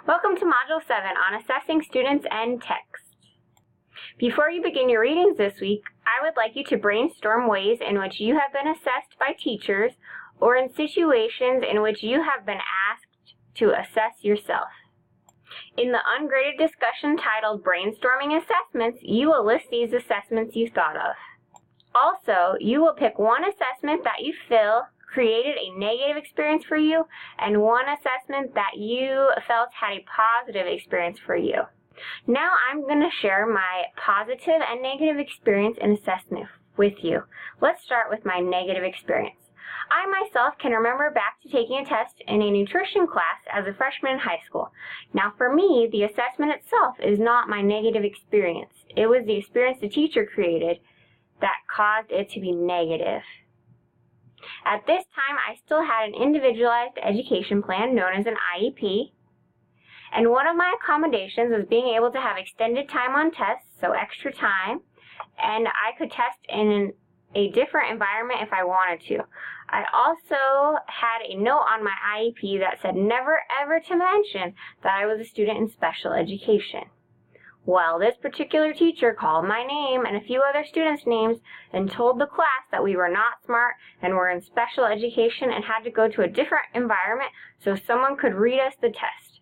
Welcome to Module 7 on Assessing Students and Text. Before you begin your readings this week, I would like you to brainstorm ways in which you have been assessed by teachers or in situations in which you have been asked to assess yourself. In the ungraded discussion titled Brainstorming Assessments, you will list these assessments you thought of. Also, you will pick one assessment that you feel created a negative experience for you and one assessment that you felt had a positive experience for you. Now I'm going to share my positive and negative experience in assessment with you. Let's start with my negative experience. I myself can remember back to taking a test in a nutrition class as a freshman in high school. Now for me, the assessment itself is not my negative experience. It was the experience the teacher created that caused it to be negative. At this time, I still had an individualized education plan known as an IEP, and one of my accommodations was being able to have extended time on tests, so extra time, and I could test in a different environment if I wanted to. I also had a note on my IEP that said never ever to mention that I was a student in special education. Well, this particular teacher called my name and a few other students' names and told the class that we were not smart and were in special education and had to go to a different environment so someone could read us the test.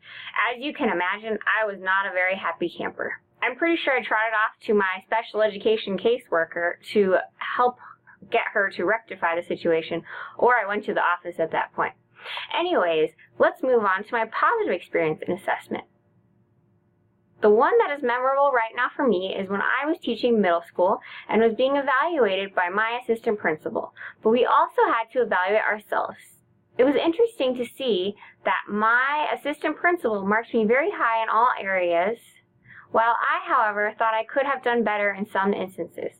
As you can imagine, I was not a very happy camper. I'm pretty sure I trotted off to my special education caseworker to help get her to rectify the situation, or I went to the office at that point. Anyways, let's move on to my positive experience in assessment. The one that is memorable right now for me is when I was teaching middle school and was being evaluated by my assistant principal, but we also had to evaluate ourselves. It was interesting to see that my assistant principal marked me very high in all areas, while I, however, thought I could have done better in some instances.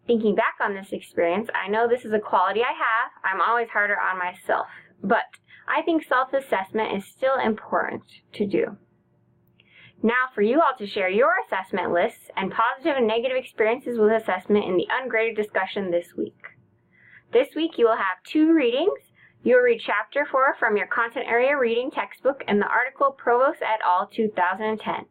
Thinking back on this experience, I know this is a quality I have. I'm always harder on myself, but I think self-assessment is still important to do. Now for you all to share your assessment lists and positive and negative experiences with assessment in the ungraded discussion this week. This week you will have 2 readings. You will read Chapter 4 from your Content Area Reading textbook and the article Provost et al. 2010.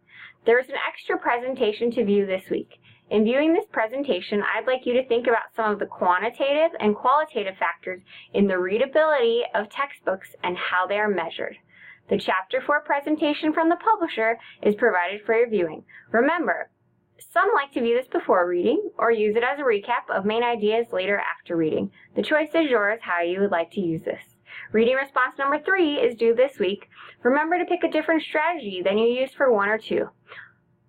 There is an extra presentation to view this week. In viewing this presentation, I'd like you to think about some of the quantitative and qualitative factors in the readability of textbooks and how they are measured. The Chapter 4 presentation from the publisher is provided for your viewing. Remember, some like to view this before reading or use it as a recap of main ideas later after reading. The choice is yours how you would like to use this. Reading response number 3 is due this week. Remember to pick a different strategy than you used for 1 or 2.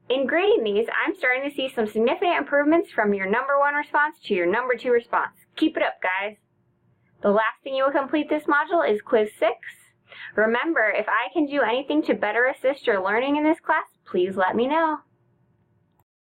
In grading these, I'm starting to see some significant improvements from your number 1 response to your number 2 response. Keep it up, guys. The last thing you will complete this module is Quiz 6. Remember, if I can do anything to better assist your learning in this class, please let me know.